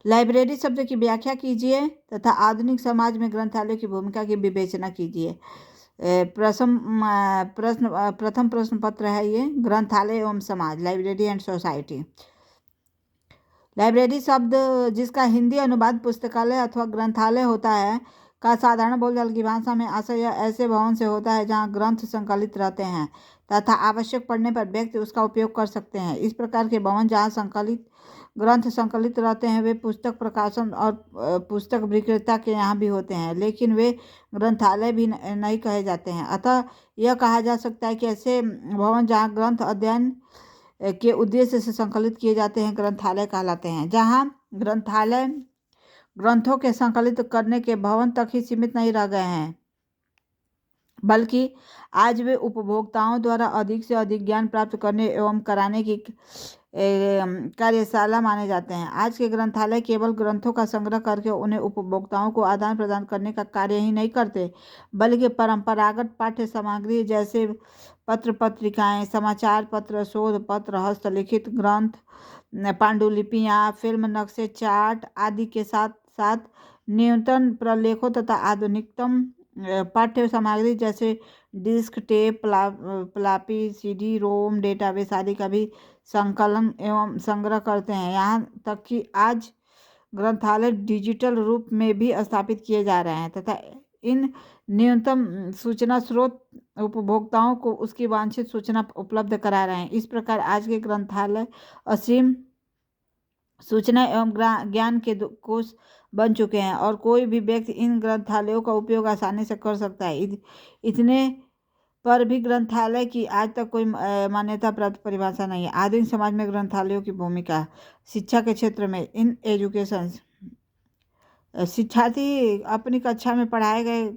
Library शब्द की व्याख्या कीजिए तथा आधुनिक समाज में ग्रंथालय की भूमिका की विवेचना कीजिए। प्रथम प्रश्न पत्र है ये, ग्रंथालय एवं समाज, लाइब्रेरी एंड सोसाइटी। लाइब्रेरी शब्द जिसका हिंदी अनुवाद पुस्तकालय अथवा ग्रंथालय होता है का साधारण बोलचाल की भाषा में आशय ऐसे भवन से होता है जहाँ ग्रंथ संकलित रहते हैं तथा आवश्यक पड़ने पर व्यक्ति उसका उपयोग कर सकते हैं। इस प्रकार के भवन जहाँ ग्रंथ संकलित रहते हैं वे पुस्तक प्रकाशन और पुस्तक विक्रेता के यहाँ भी होते हैं, लेकिन वे ग्रंथालय भी नहीं कहे जाते हैं। अतः यह कहा जा सकता है कि ऐसे भवन जहाँ ग्रंथ अध्ययन के उद्देश्य से संकलित किए जाते हैं ग्रंथालय कहलाते हैं। जहाँ ग्रंथालय ग्रंथों के संकलित करने के भवन तक ही सीमित नहीं रह गए हैं, बल्कि आज वे उपभोक्ताओं द्वारा अधिक से अधिक ज्ञान प्राप्त करने एवं कराने की कार्यशाला माने जाते हैं। आज के ग्रंथालय केवल ग्रंथों का संग्रह करके उन्हें उपभोक्ताओं को आदान प्रदान करने का कार्य ही नहीं करते, बल्कि परंपरागत पाठ्य सामग्री जैसे पत्र पत्रिकाएं, समाचार पत्र, शोध पत्र, हस्तलिखित ग्रंथ, पांडुलिपियां, फिल्म, नक्शे, चार्ट आदि के साथ साथ न्यूनतम प्रलेखों तथा आधुनिकतम पाठ्य सामग्री जैसे डिस्क, टेप, फ्लॉपी, सीडी, रोम, डेटाबेस आदि का भी संकलन एवं संग्रह करते हैं। यहाँ तक कि आज ग्रंथालय डिजिटल रूप में भी स्थापित किए जा रहे हैं तथा इन न्यूनतम सूचना स्रोत उपभोक्ताओं को उसकी वांछित सूचना उपलब्ध करा रहे हैं। इस प्रकार आज के ग्रंथालय असीम सूचना एवं ज्ञान के कोष बन चुके हैं और कोई भी व्यक्ति इन ग्रंथालयों का उपयोग आसानी से कर सकता है। इतने पर भी ग्रंथालय की आज तक कोई मान्यता प्राप्त परिभाषा नहीं है। आधुनिक समाज में ग्रंथालयों की भूमिका, शिक्षा के क्षेत्र में इन एजुकेशन, शिक्षार्थी अपनी कक्षा में पढ़ाए गए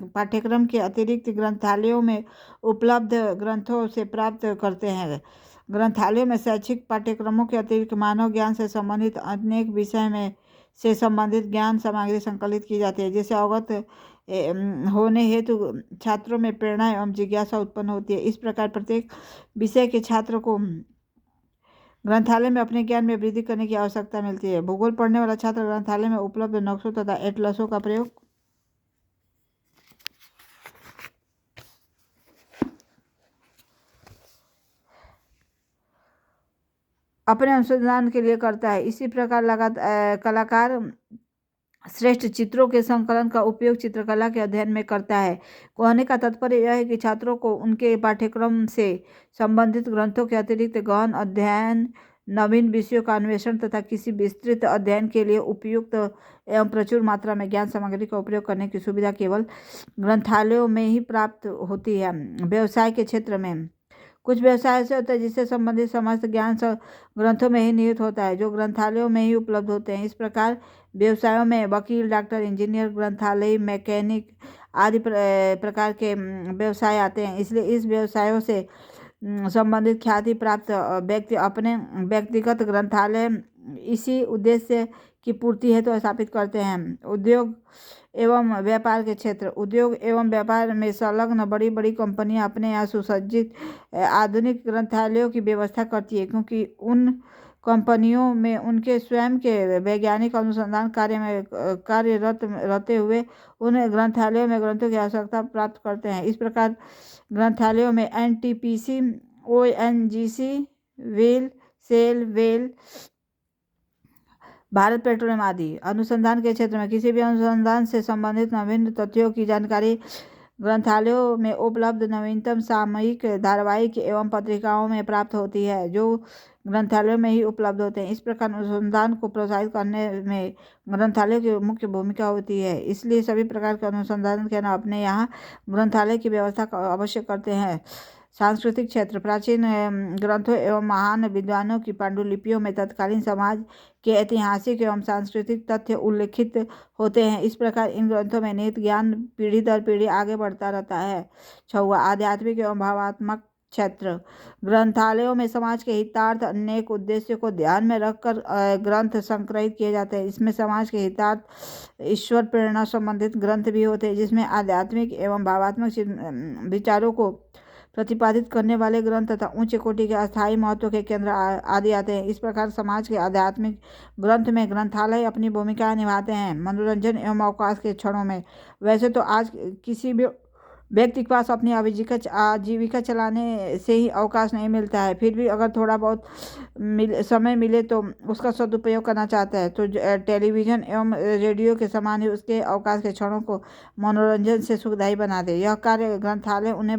पाठ्यक्रम के अतिरिक्त ग्रंथालयों में उपलब्ध ग्रंथों से प्राप्त करते हैं। ग्रंथालयों में शैक्षिक पाठ्यक्रमों के अतिरिक्त मानव ज्ञान से संबंधित अनेक विषय में से संबंधित ज्ञान सामग्री संकलित की जाती है, जिससे अवगत होने हेतु छात्रों में प्रेरणा एवं जिज्ञासा उत्पन्न होती है। इस प्रकार प्रत्येक विषय के छात्र को ग्रंथालय में अपने ज्ञान में वृद्धि करने की आवश्यकता मिलती है। भूगोल पढ़ने वाला छात्र ग्रंथालय में उपलब्ध नक्शों तथा एटलसों का प्रयोग अपने अनुसंधान के लिए करता है। इसी प्रकार कलाकार श्रेष्ठ चित्रों के संकलन का उपयोग चित्रकला के अध्ययन में करता है। कहने का तात्पर्य यह है कि छात्रों को उनके पाठ्यक्रम से संबंधित ग्रंथों के अतिरिक्त गहन अध्ययन, नवीन विषयों का अन्वेषण तथा किसी विस्तृत अध्ययन के लिए उपयुक्त एवं प्रचुर मात्रा में ज्ञान सामग्री का उपयोग करने की सुविधा केवल ग्रंथालयों में ही प्राप्त होती है। व्यवसाय के क्षेत्र में कुछ व्यवसाय ऐसे होते हैं जिससे संबंधित समस्त ज्ञान ग्रंथों में ही निहित होता है, जो ग्रंथालयों में ही उपलब्ध होते हैं। इस प्रकार व्यवसायों में वकील, डॉक्टर, इंजीनियर, ग्रंथालय, मैकेनिक आदि प्रकार के व्यवसाय आते हैं। इसलिए इस व्यवसायों से संबंधित ख्याति प्राप्त व्यक्ति अपने व्यक्तिगत ग्रंथालय इसी उद्देश्य की पूर्ति हेतु स्थापित करते हैं। उद्योग एवं व्यापार के क्षेत्र, उद्योग एवं व्यापार में संलग्न बड़ी बड़ी कंपनियां अपने यहाँ सुसज्जित आधुनिक ग्रंथालयों की व्यवस्था करती है, क्योंकि उन कंपनियों में उनके स्वयं के वैज्ञानिक अनुसंधान कार्य में कार्यरत रहते हुए उन ग्रंथालयों में ग्रंथों की आवश्यकता प्राप्त करते हैं। इस प्रकार ग्रंथालयों में NTPC, ONGC, well, cell, well, Bharat petroleum आदि अनुसंधान के क्षेत्र में किसी भी अनुसंधान से संबंधित नवीन तथ्यों की जानकारी ग्रंथालयों में उपलब्ध नवीनतम सामयिक, धारावाहिक एवं पत्रिकाओं में प्राप्त होती है, जो ग्रंथालयों में ही उपलब्ध होते हैं। इस प्रकार अनुसंधान को प्रोत्साहित करने में ग्रंथालय की मुख्य भूमिका होती है। इसलिए सभी प्रकार के अनुसंधान के अपने यहाँ ग्रंथालय की व्यवस्था अवश्य करते हैं। सांस्कृतिक क्षेत्र, प्राचीन ग्रंथों एवं महान विद्वानों की पांडुलिपियों में तत्कालीन समाज के ऐतिहासिक एवं सांस्कृतिक तथ्य उल्लिखित होते हैं। इस प्रकार इन ग्रंथों में निहित ज्ञान पीढ़ी दर पीढ़ी आगे बढ़ता रहता है। 6वां, आध्यात्मिक एवं भावात्मक क्षेत्र, ग्रंथालयों में समाज के हितार्थ अनेक उद्देश्यों को ध्यान में रखकर ग्रंथ संकलित किए जाते हैं। इसमें समाज के हितार्थ, ईश्वर प्रेरणा संबंधित ग्रंथ भी होते हैं, जिसमें आध्यात्मिक एवं भावात्मक विचारों को प्रतिपादित करने वाले ग्रंथ तथा उच्च कोटि के अस्थायी महत्व के केंद्र आदि आते हैं। इस प्रकार समाज के आध्यात्मिक ग्रंथ में ग्रंथालय अपनी भूमिका निभाते हैं मनोरंजन एवं अवकाश के क्षणों में। वैसे तो आज किसी भी व्यक्ति के पास अपनी आजीविका चलाने से ही अवकाश नहीं मिलता है, फिर भी अगर थोड़ा बहुत समय मिले तो उसका सदुपयोग करना चाहता है तो टेलीविज़न एवं रेडियो के समान ही उसके अवकाश के क्षणों को मनोरंजन से सुखदायी बना दे। यह कार्य ग्रंथालय उन्हें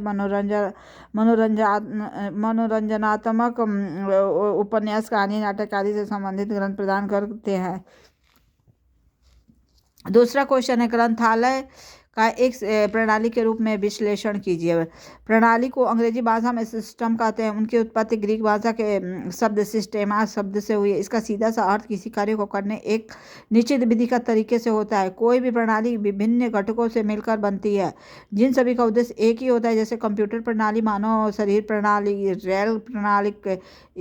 मनोरंजनात्मक उपन्यास, कहानी, नाटक आदि से संबंधित ग्रंथ प्रदान करते हैं। दूसरा क्वेश्चन है, ग्रंथालय का एक प्रणाली के रूप में विश्लेषण कीजिए। प्रणाली को अंग्रेजी भाषा में सिस्टम कहते हैं। उनकी उत्पत्ति ग्रीक भाषा के शब्द सिस्टेमा शब्द से हुई है। इसका सीधा सा अर्थ किसी कार्य को करने एक निश्चित विधि का तरीके से होता है। कोई भी प्रणाली विभिन्न घटकों से मिलकर बनती है जिन सभी का उद्देश्य एक ही होता है, जैसे कंप्यूटर प्रणाली, मानव शरीर प्रणाली, रेल प्रणाली,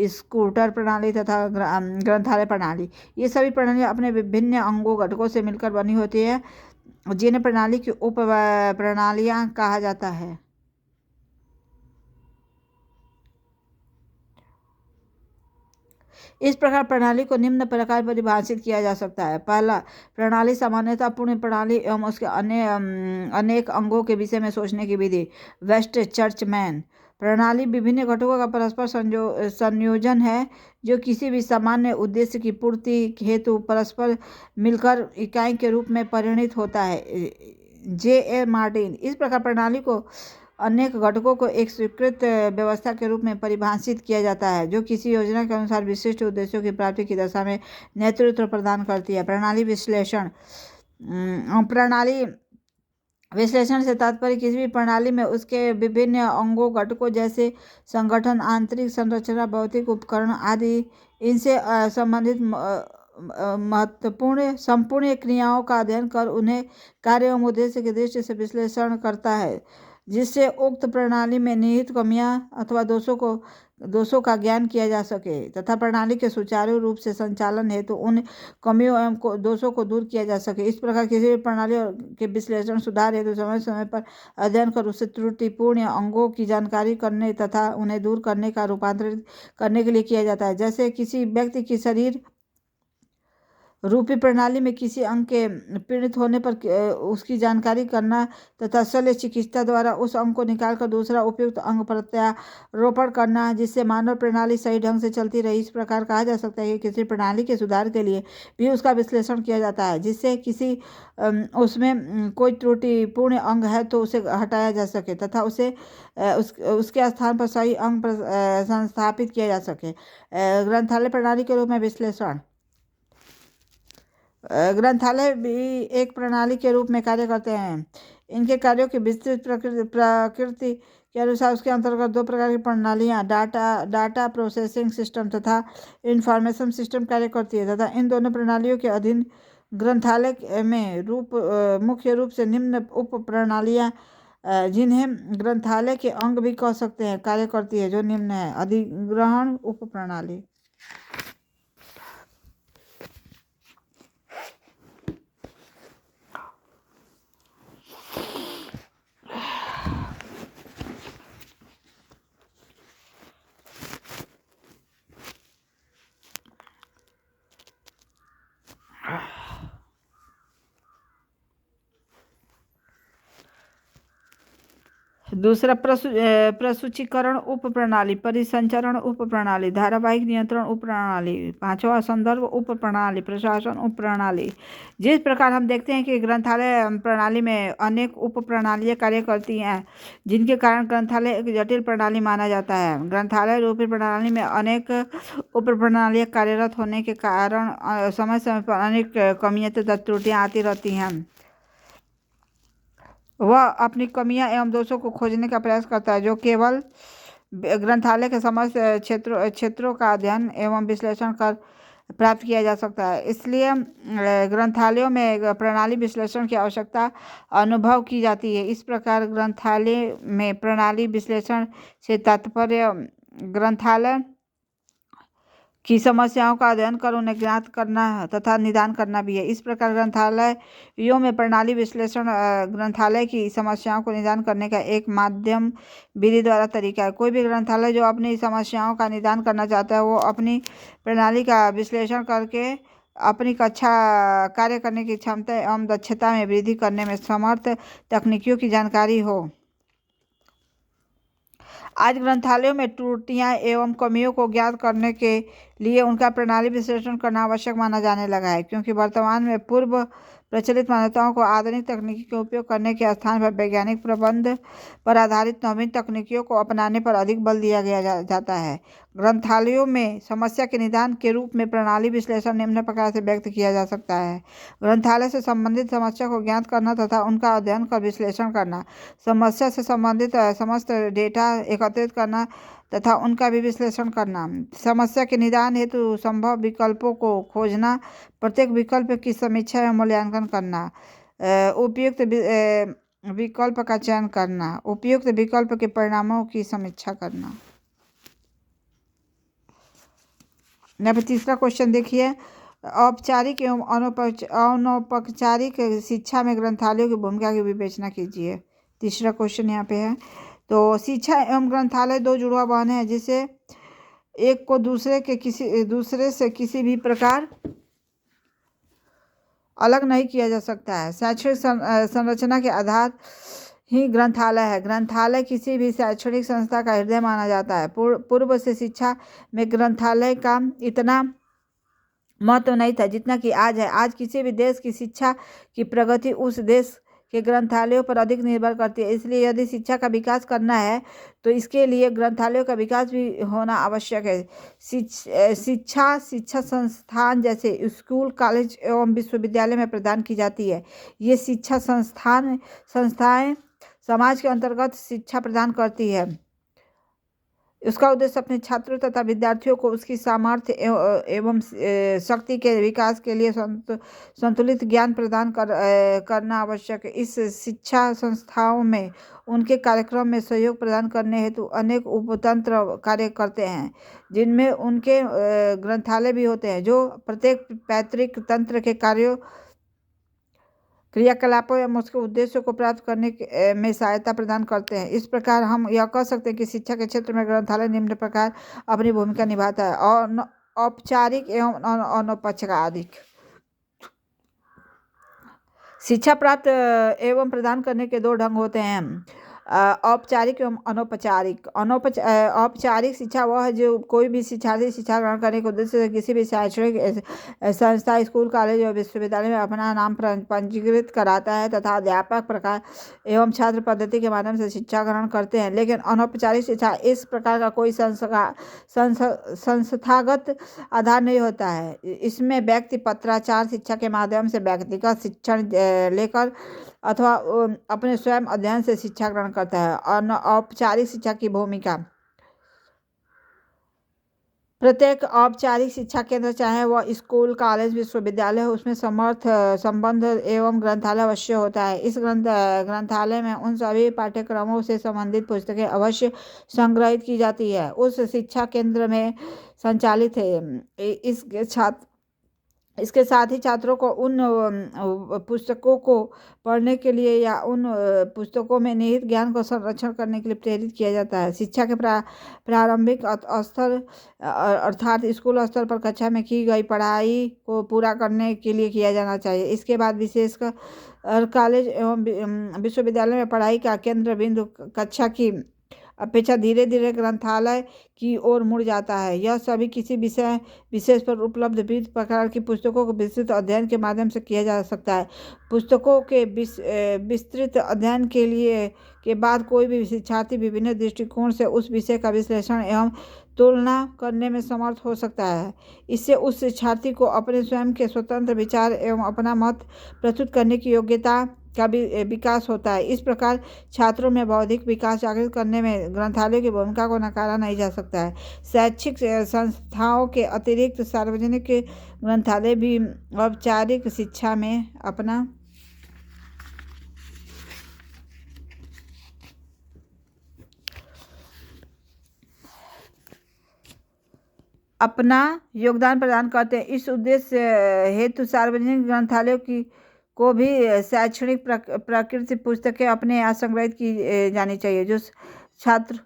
स्कूटर प्रणाली तथा ग्रंथालय प्रणाली। ये सभी प्रणालियाँ अपने विभिन्न अंगों घटकों से मिलकर बनी होती है जिन्हें प्रणाली की उप प्रणालियाँ कहा जाता है। इस प्रकार प्रणाली को निम्न प्रकार परिभाषित किया जा सकता है। पहला, प्रणाली सामान्यतः पूर्ण प्रणाली एवं उसके अनेक अंगों के विषय में सोचने की विधि। Waste churchman. प्रणाली विभिन्न घटकों का परस्पर संयोजन है जो किसी भी सामान्य उद्देश्य की पूर्ति हेतु परस्पर मिलकर इकाई के रूप में परिणित होता है। J.A. मार्टिन। इस प्रकार प्रणाली को अनेक घटकों को एक स्वीकृत व्यवस्था के रूप में परिभाषित किया जाता है जो किसी योजना के अनुसार विशिष्ट उद्देश्यों की प्राप्ति की दशा में नेतृत्व प्रदान करती है। प्रणाली विश्लेषण। प्रणाली विश्लेषण से तात्पर्य किसी भी प्रणाली में उसके विभिन्न अंगों घटकों जैसे संगठन, आंतरिक संरचना, भौतिक उपकरण आदि इनसे संबंधित संपूर्ण क्रियाओं का अध्ययन कर उन्हें कार्य एवं उद्देश्य की दृष्टि से विश्लेषण करता है जिससे उक्त प्रणाली में निहित कमियां अथवा दोषों का ज्ञान किया जा सके तथा प्रणाली के सुचारू रूप से संचालन हेतु उन कमियों एवं दोषों को दूर किया जा सके। इस प्रकार किसी भी प्रणाली के विश्लेषण सुधार हेतु समय समय पर अध्ययन कर उससे त्रुटिपूर्ण अंगों की जानकारी करने तथा उन्हें दूर करने का रूपांतरित करने के लिए किया जाता है। जैसे किसी व्यक्ति की शरीर रूपी प्रणाली में किसी अंग के पीड़ित होने पर उसकी जानकारी करना तथा शल्य चिकित्सा द्वारा उस अंग को निकालकर दूसरा उपयुक्त अंग प्रत्यारोपण करना जिससे मानव प्रणाली सही ढंग से चलती रही। इस प्रकार कहा जा सकता है कि किसी प्रणाली के सुधार के लिए भी उसका विश्लेषण किया जाता है जिससे किसी उसमें कोई त्रुटिपूर्ण अंग है तो उसे हटाया जा सके तथा उसे उसके स्थान पर सही अंग संस्थापित किया जा सके। ग्रंथालय प्रणाली के रूप में विश्लेषण। ग्रंथालय भी एक प्रणाली के रूप में कार्य करते हैं। इनके कार्यों की विस्तृत प्रकृति के अनुसार उसके अंतर्गत दो प्रकार की प्रणालियां डाटा प्रोसेसिंग सिस्टम तथा इंफॉर्मेशन सिस्टम कार्य करती है तथा इन दोनों प्रणालियों के अधीन ग्रंथालय में मुख्य रूप से निम्न उप प्रणालियां जिन्हें ग्रंथालय के अंग भी कह सकते हैं कार्य करती है जो निम्न है। अधिग्रहण उप प्रणाली। दूसरा, प्रसूचीकरण उप प्रणाली, परिसंचरण उप प्रणाली, धारावाहिक नियंत्रण उप प्रणाली। पांचवा, संदर्भ उप प्रणाली, प्रशासन उप प्रणाली। जिस प्रकार हम देखते हैं कि ग्रंथालय प्रणाली में अनेक उप प्रणालियाँ कार्य करती हैं जिनके कारण ग्रंथालय एक जटिल प्रणाली माना जाता है। ग्रंथालय रूपी प्रणाली में अनेक उप प्रणालियाँ कार्यरत होने के कारण समय समय पर अनेक कमियाँ तथा त्रुटियाँ आती रहती हैं। वह अपनी कमियां एवं दोषों को खोजने का प्रयास करता है जो केवल ग्रंथालय के समस्त क्षेत्रों का अध्ययन एवं विश्लेषण कर प्राप्त किया जा सकता है। इसलिए ग्रंथालयों में प्रणाली विश्लेषण की आवश्यकता अनुभव की जाती है। इस प्रकार ग्रंथालय में प्रणाली विश्लेषण से तात्पर्य ग्रंथालय की समस्याओं का अध्ययन कर उन्हें ज्ञात करना तथा निदान करना भी है। इस प्रकार ग्रंथालयों में प्रणाली विश्लेषण ग्रंथालय की समस्याओं को निदान करने का एक माध्यम विधि द्वारा तरीका है। कोई भी ग्रंथालय जो अपनी समस्याओं का निदान करना चाहता है वो अपनी प्रणाली का विश्लेषण करके अपनी कक्षा कार्य करने की क्षमता एवं दक्षता में वृद्धि करने में समर्थ तकनीकियों की जानकारी हो। आज ग्रंथालयों में त्रुटियां एवं कमियों को ज्ञात करने के लिए उनका प्रणाली विश्लेषण करना आवश्यक माना जाने लगा है, क्योंकि वर्तमान में पूर्व प्रचलित मान्यताओं को आधुनिक तकनीकी का उपयोग करने के स्थान पर वैज्ञानिक प्रबंध पर आधारित नवीन तकनीकियों को अपनाने पर अधिक बल दिया जाता है। ग्रंथालयों में समस्या के निदान के रूप में प्रणाली विश्लेषण निम्न प्रकार से व्यक्त किया जा सकता है। ग्रंथालय से संबंधित समस्या को ज्ञात करना तथा उनका अध्ययन कर विश्लेषण करना, समस्या से संबंधित समस्त डेटा एकत्रित करना तथा उनका भी विश्लेषण करना, समस्या के निदान हेतु संभव विकल्पों को खोजना, प्रत्येक विकल्प की समीक्षा एवं मूल्यांकन करना, उपयुक्त विकल्प का चयन करना, उपयुक्त विकल्प के परिणामों की समीक्षा करना। अब तीसरा क्वेश्चन देखिए, औपचारिक एवं अनौपचारिक शिक्षा में ग्रंथालयों की भूमिका की विवेचना कीजिए। तीसरा क्वेश्चन यहाँ पे है। तो शिक्षा एवं ग्रंथालय दो जुड़वा वाहन है जिसे एक को दूसरे से किसी भी प्रकार अलग नहीं किया जा सकता है। शैक्षणिक संरचना के आधार ही ग्रंथालय है। ग्रंथालय किसी भी शैक्षणिक संस्था का हृदय माना जाता है। पूर्व से शिक्षा में ग्रंथालय का इतना महत्व नहीं था जितना कि आज है। आज किसी भी देश की शिक्षा की प्रगति उस देश के ग्रंथालयों पर अधिक निर्भर करती है। इसलिए यदि शिक्षा का विकास करना है तो इसके लिए ग्रंथालयों का विकास भी होना आवश्यक है। शिक्षा संस्थान जैसे स्कूल, कॉलेज एवं विश्वविद्यालय में प्रदान की जाती है। ये शिक्षा संस्थाएं समाज के अंतर्गत शिक्षा प्रदान करती है। उसका उद्देश्य अपने छात्रों तथा विद्यार्थियों को उसकी सामर्थ्य एवं शक्ति के विकास के लिए संतुलित ज्ञान प्रदान करना आवश्यक है। इस शिक्षा संस्थाओं में उनके कार्यक्रम में सहयोग प्रदान करने हेतु अनेक उपतंत्र कार्य करते हैं, जिनमें उनके ग्रंथालय भी होते हैं, जो प्रत्येक पैतृक तंत्र के कार्यों, क्रियाकलापों या उसके उद्देश्यों को प्राप्त करने में सहायता प्रदान करते हैं। इस प्रकार हम यह कह सकते हैं कि शिक्षा के क्षेत्र में ग्रंथालय निम्न प्रकार अपनी भूमिका निभाता है। और औपचारिक एवं अनौपचारिक शिक्षा प्राप्त एवं प्रदान करने के दो ढंग होते हैं, औपचारिक एवं अनौपचारिक। औपचारिक शिक्षा वह है जो कोई भी शिक्षार्थी शिक्षा ग्रहण करने के उद्देश्य से किसी भी शैक्षणिक संस्था, स्कूल, कॉलेज और विश्वविद्यालय में अपना नाम पंजीकृत कराता है तथा अध्यापक प्रकार एवं छात्र पद्धति के माध्यम से शिक्षा ग्रहण करते हैं। लेकिन अनौपचारिक शिक्षा इस प्रकार का कोई संस्थागत आधार नहीं होता है। इसमें व्यक्ति पत्राचार शिक्षा के माध्यम से व्यक्तिगत शिक्षण लेकर अथवा अपने स्वयं अध्ययन से शिक्षा ग्रहण करता है। अनौपचारिक शिक्षा की भूमिका, प्रत्येक औपचारिक शिक्षा केंद्र चाहे वह स्कूल, कॉलेज, विश्वविद्यालय हो, उसमें संबंध एवं ग्रंथालय अवश्य होता है। इस ग्रंथालय में उन सभी पाठ्यक्रमों से संबंधित पुस्तकें अवश्य संग्रहित की जाती है। उस शिक्षा केंद्र में संचालित है। इसके साथ ही छात्रों को उन पुस्तकों को पढ़ने के लिए या उन पुस्तकों में निहित ज्ञान को संरक्षण करने के लिए प्रेरित किया जाता है। शिक्षा के प्रारंभिक स्तर अर्थात स्कूल स्तर पर कक्षा में की गई पढ़ाई को पूरा करने के लिए किया जाना चाहिए। इसके बाद विशेषकर कॉलेज एवं विश्वविद्यालय में पढ़ाई का केंद्र बिंदु कक्षा की अपेक्षा धीरे धीरे ग्रंथालय की ओर मुड़ जाता है। यह सभी किसी विषय विशेष पर उपलब्ध विविध प्रकार की पुस्तकों को विस्तृत अध्ययन के माध्यम से किया जा सकता है। पुस्तकों के विस्तृत अध्ययन के बाद कोई भी शिक्षार्थी विभिन्न दृष्टिकोण से उस विषय का विश्लेषण एवं तुलना करने में समर्थ हो सकता है। इससे उस शिक्षार्थी को अपने स्वयं के स्वतंत्र विचार एवं अपना मत प्रस्तुत करने की योग्यता का भी विकास होता है। इस प्रकार छात्रों में बौद्धिक विकास जागृत करने में ग्रंथालयों की भूमिका को नकारा नहीं जा सकता है। शैक्षिक संस्थाओं के अतिरिक्त सार्वजनिक ग्रंथालय भी औपचारिक शिक्षा में अपना अपना योगदान प्रदान करते हैं। इस उद्देश्य हेतु सार्वजनिक ग्रंथालयों की को भी शैक्षणिक प्रकृति पुस्तकें अपने यहाँ संग्रहित की जानी चाहिए, जो छात्र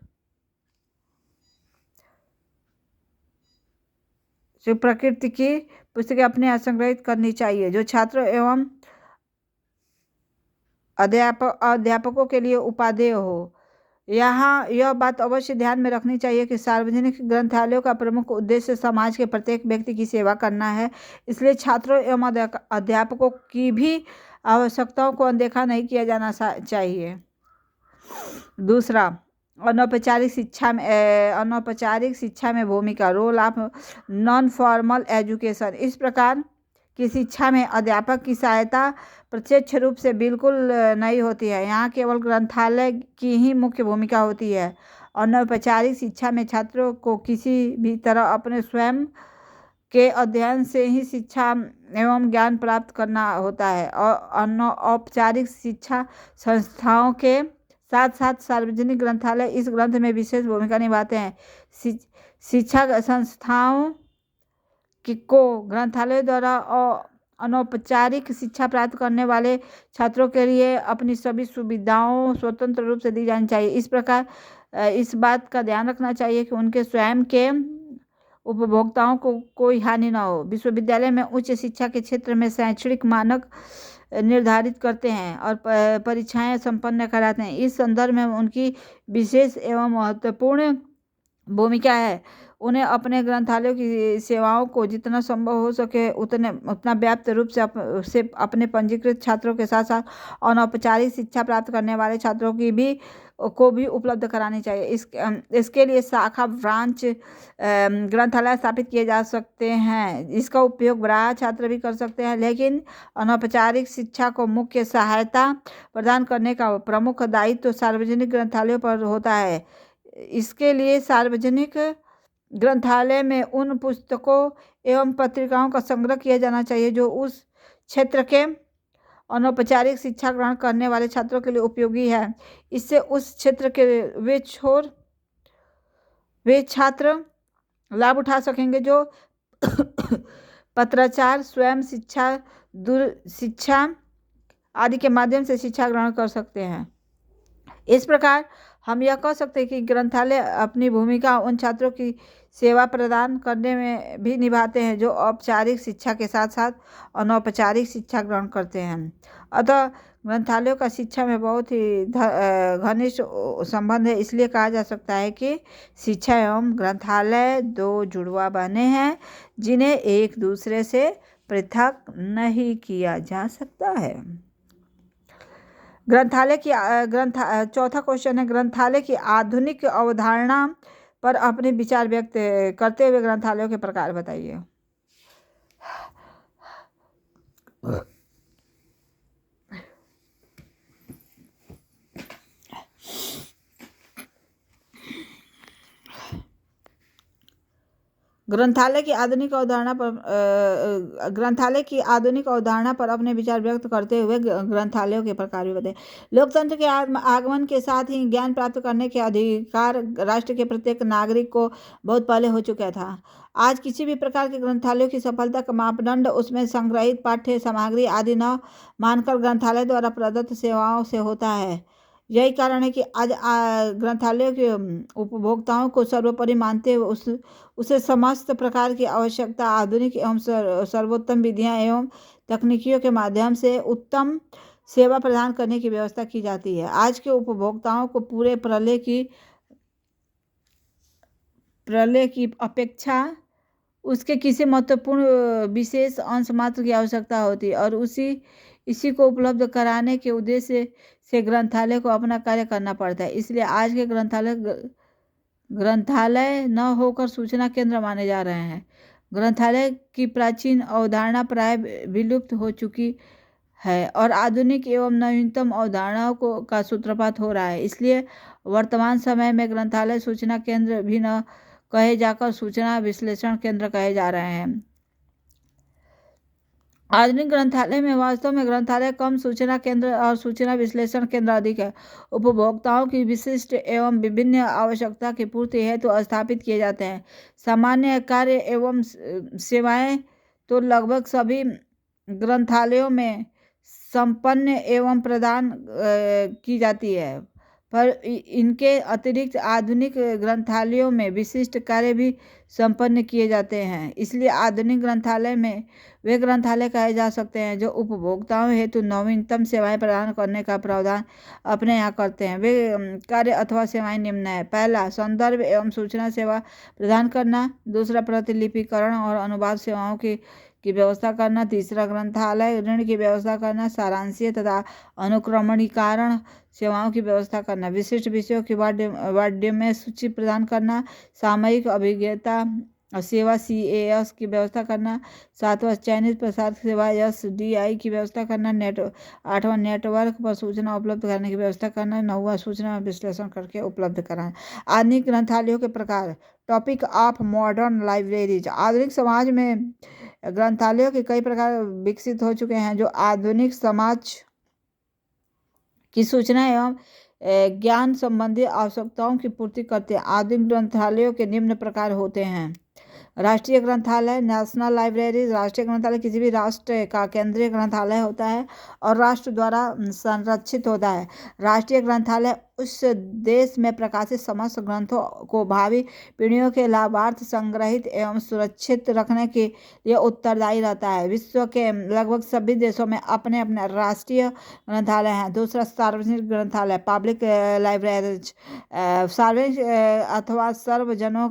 जो प्रकृति की पुस्तकें अपने यहाँ संग्रहित करनी चाहिए, जो छात्रों एवं अध्यापकों के लिए उपादेय हो। यहाँ यह बात अवश्य ध्यान में रखनी चाहिए कि सार्वजनिक ग्रंथालयों का प्रमुख उद्देश्य समाज के प्रत्येक व्यक्ति की सेवा करना है, इसलिए छात्रों एवं अध्यापकों की भी आवश्यकताओं को अनदेखा नहीं किया जाना चाहिए। दूसरा, अनौपचारिक शिक्षा में भूमिका, role of non formal education. इस प्रकार की शिक्षा में अध्यापक की सहायता प्रत्यक्ष रूप से बिल्कुल नहीं होती है, यहाँ केवल ग्रंथालय की ही मुख्य भूमिका होती है। अनौपचारिक शिक्षा में छात्रों को किसी भी तरह अपने स्वयं के अध्ययन से ही शिक्षा एवं ज्ञान प्राप्त करना होता है, और अनौपचारिक शिक्षा संस्थाओं के साथ साथ सार्वजनिक ग्रंथालय इस ग्रंथ में विशेष भूमिका निभाते हैं। शिक्षा संस्थाओं को ग्रंथालय द्वारा अनौपचारिक शिक्षा प्राप्त करने वाले छात्रों के लिए अपनी सभी सुविधाओं स्वतंत्र रूप से दी जानी चाहिए। इस प्रकार इस बात का ध्यान रखना चाहिए कि उनके स्वयं के उपभोक्ताओं को कोई हानि न हो। विश्वविद्यालय में उच्च शिक्षा के क्षेत्र में शैक्षणिक मानक निर्धारित करते हैं और परीक्षाएं संपन्न कराते हैं। इस संदर्भ में उनकी विशेष एवं महत्वपूर्ण भूमिका है। उन्हें अपने ग्रंथालयों की सेवाओं को जितना संभव हो सके उतना व्याप्त रूप से अपने पंजीकृत छात्रों के साथ साथ अनौपचारिक शिक्षा प्राप्त करने वाले छात्रों की को भी उपलब्ध करानी चाहिए। इसके लिए शाखा ब्रांच ग्रंथालय स्थापित किए जा सकते हैं। इसका उपयोग बाह्य छात्र भी कर सकते हैं, लेकिन अनौपचारिक शिक्षा को मुख्य सहायता प्रदान करने का प्रमुख दायित्व तो सार्वजनिक ग्रंथालयों पर होता है। इसके लिए सार्वजनिक ग्रंथालय में उन पुस्तकों एवं पत्रिकाओं का संग्रह किया जाना चाहिए जो उस क्षेत्र के अनौपचारिक शिक्षा ग्रहण करने वाले छात्रों के लिए उपयोगी है। इससे उस क्षेत्र के वे छात्र लाभ उठा सकेंगे जो पत्राचार, स्वयं शिक्षा, दूर शिक्षा आदि के माध्यम से शिक्षा ग्रहण कर सकते हैं। इस प्रकार हम यह कह सकते हैं कि ग्रंथालय अपनी भूमिका उन छात्रों की सेवा प्रदान करने में भी निभाते हैं जो औपचारिक शिक्षा के साथ साथ अनौपचारिक शिक्षा ग्रहण करते हैं। अतः ग्रंथालयों का शिक्षा में बहुत ही घनिष्ठ संबंध है। इसलिए कहा जा सकता है कि शिक्षा एवं ग्रंथालय दो जुड़वा बने हैं जिन्हें एक दूसरे से पृथक नहीं किया जा सकता है। चौथा क्वेश्चन है, ग्रंथालय की आधुनिक अवधारणा पर अपने विचार व्यक्त करते हुए ग्रंथालयों के प्रकार बताइए। ग्रंथालय की आधुनिक अवधारणा पर अपने विचार व्यक्त करते हुए ग्रंथालयों के प्रकार भी बताए। लोकतंत्र के आगमन के साथ ही ज्ञान प्राप्त करने के अधिकार राष्ट्र के प्रत्येक नागरिक को बहुत पहले हो चुका था। आज किसी भी प्रकार के ग्रंथालयों की सफलता का मापदंड उसमें संग्रहित पाठ्य सामग्री आदि न मानकर ग्रंथालय द्वारा प्रदत्त सेवाओं से होता है। यही कारण है कि आज ग्रंथालयों के उपभोक्ताओं को सर्वोपरि मानते हुए उसे समस्त प्रकार की आवश्यकता आधुनिक एवं सर्वोत्तम विधियां एवं तकनीकियों के माध्यम से उत्तम सेवा प्रदान करने की व्यवस्था की जाती है। आज के उपभोक्ताओं को पूरे प्रलय की अपेक्षा उसके किसी महत्वपूर्ण विशेष अंश मात्र की आवश्यकता होती है और इसी को उपलब्ध कराने के उद्देश्य से ग्रंथालय को अपना कार्य करना पड़ता है। इसलिए आज के ग्रंथालय न होकर सूचना केंद्र माने जा रहे हैं। ग्रंथालय की प्राचीन अवधारणा प्राय विलुप्त हो चुकी है और आधुनिक एवं नवीनतम अवधारणाओं का सूत्रपात हो रहा है। इसलिए वर्तमान समय में ग्रंथालय सूचना केंद्र भी न कहे जाकर सूचना विश्लेषण केंद्र कहे जा रहे हैं। आधुनिक ग्रंथालय में वास्तव में ग्रंथालय कम, सूचना केंद्र और सूचना विश्लेषण केंद्र अधिक है। उपभोक्ताओं की विशिष्ट एवं विभिन्न आवश्यकता की पूर्ति हेतु स्थापित किए जाते हैं। सामान्य कार्य एवं सेवाएं तो लगभग सभी ग्रंथालयों में संपन्न एवं प्रदान की जाती है, पर इनके अतिरिक्त आधुनिक ग्रंथालयों में विशिष्ट कार्य भी संपन्न किए जाते हैं। इसलिए आधुनिक ग्रंथालय में वे ग्रंथालय कहे जा सकते हैं जो उपभोक्ताओं हेतु नवीनतम सेवाएं प्रदान करने का प्रावधान अपने यहाँ करते हैं। वे कार्य अथवा सेवाएं निम्न है। पहला, संदर्भ एवं सूचना सेवा प्रदान करना। दूसरा, प्रतिलिपिकरण और अनुवाद सेवाओं की व्यवस्था करना। तीसरा, ग्रंथालय ऋण की व्यवस्था करना। सारांशीय तथा अनुक्रमणीकरण सेवाओं की व्यवस्था करना। विशिष्ट विषयों की वाड्य में सूची प्रदान करना। सामयिक अभिज्ञता सेवा CAS की व्यवस्था करना। सातवां, चयनित प्रसार सेवा SDI की व्यवस्था करना। आठवां, नेटवर्क पर सूचना उपलब्ध कराने की व्यवस्था करना। नौवां, सूचना विश्लेषण करके उपलब्ध कराना। आधुनिक ग्रंथालयों के प्रकार। Topic of modern libraries. आधुनिक समाज में ग्रंथालयों के कई प्रकार विकसित हो चुके हैं जो आधुनिक समाज की सूचना एवं ज्ञान संबंधी आवश्यकताओं की पूर्ति करते हैं। आधुनिक ग्रंथालयों के निम्न प्रकार होते हैं। राष्ट्रीय ग्रंथालय, नेशनल लाइब्रेरी। राष्ट्रीय ग्रंथालय किसी भी राष्ट्र का केंद्रीय ग्रंथालय होता है और राष्ट्र द्वारा संरक्षित होता है। राष्ट्रीय ग्रंथालय उस देश में प्रकाशित समस्त ग्रंथों को भावी पीढ़ियों के लाभार्थ संग्रहित एवं सुरक्षित रखने के लिए उत्तरदायी रहता है। विश्व के लगभग सभी देशों में अपने अपने राष्ट्रीय ग्रंथालय हैं। दूसरा, सार्वजनिक ग्रंथालय, पब्लिक लाइब्रेरीज। सार्वजनिक अथवा सर्वजनों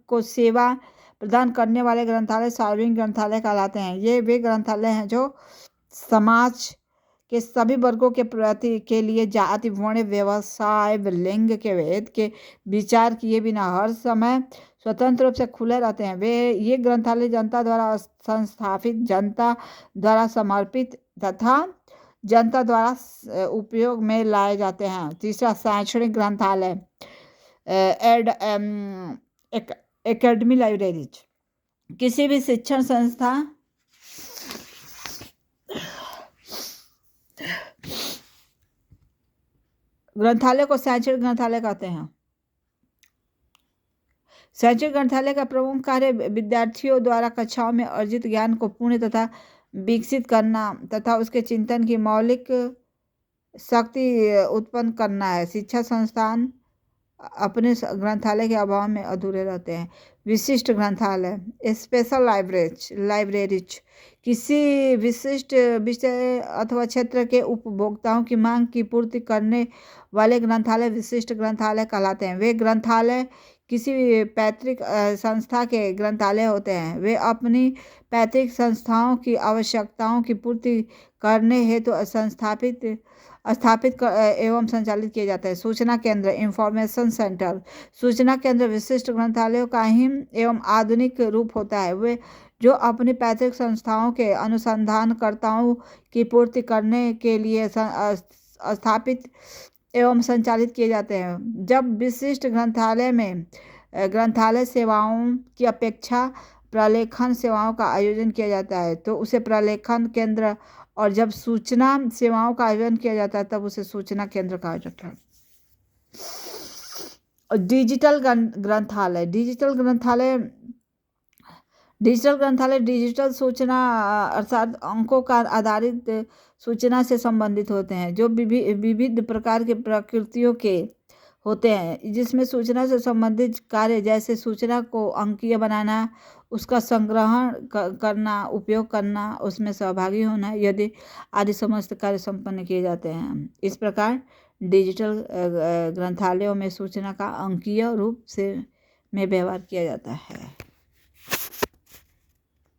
को सेवा प्रदान करने वाले ग्रंथालय सार्वजनिक ग्रंथालय कहलाते हैं। ये वे ग्रंथालय हैं जो समाज के सभी वर्गों के लिए जाति, वर्ण, व्यवसाय, लिंग के भेद के विचार किए बिना हर समय स्वतंत्र रूप से खुले रहते हैं। ये ग्रंथालय जनता द्वारा संस्थापित, जनता द्वारा समर्पित तथा जनता द्वारा उपयोग में लाए जाते हैं। तीसरा, शैक्षणिक ग्रंथालय, एकेडमी लाइब्रेरीज। किसी भी शिक्षण संस्था ग्रंथालय को शैक्षणिक ग्रंथालय कहते हैं। शैक्षणिक ग्रंथालय का प्रमुख कार्य विद्यार्थियों द्वारा कक्षाओं में अर्जित ज्ञान को पूर्ण तथा विकसित करना तथा उसके चिंतन की मौलिक शक्ति उत्पन्न करना है। शिक्षा संस्थान अपने ग्रंथालय के अभाव में अधूरे रहते हैं। विशिष्ट ग्रंथालय, स्पेशल लाइब्रेरीज। किसी विशिष्ट विषय अथवा क्षेत्र के उपभोक्ताओं की मांग की पूर्ति करने वाले ग्रंथालय विशिष्ट ग्रंथालय कहलाते हैं। वे ग्रंथालय किसी पैतृक संस्था के ग्रंथालय होते हैं। वे अपनी पैतृक संस्थाओं की आवश्यकताओं की पूर्ति करने हेतु स्थापित एवं संचालित किए जाते हैं। सूचना केंद्र, इंफॉर्मेशन सेंटर। सूचना केंद्र विशिष्ट ग्रंथालयों का ही एवं आधुनिक रूप होता है। वे जो अपनी पैतृक संस्थाओं के अनुसंधानकर्ताओं की पूर्ति करने के लिए स्थापित एवं संचालित किए जाते हैं। जब विशिष्ट ग्रंथालय में ग्रंथालय सेवाओं की अपेक्षा प्रलेखन सेवाओं का आयोजन किया जाता है तो उसे प्रलेखन केंद्र, और जब सूचना सेवाओं का आयोजन किया जाता है तब उसे सूचना केंद्र कहा जाता है। डिजिटल ग्रंथालय, डिजिटल सूचना अर्थात अंकों का आधारित सूचना से संबंधित होते हैं जो विविध प्रकार के प्रकृतियों के होते हैं, जिसमें सूचना से संबंधित कार्य जैसे सूचना को अंकीय बनाना, उसका संग्रहण करना, उपयोग करना, उसमें सहभागी होना यदि आदि समस्त कार्य संपन्न किए जाते हैं। इस प्रकार डिजिटल ग्रंथालयों में सूचना का अंकीय रूप से में व्यवहार किया जाता है।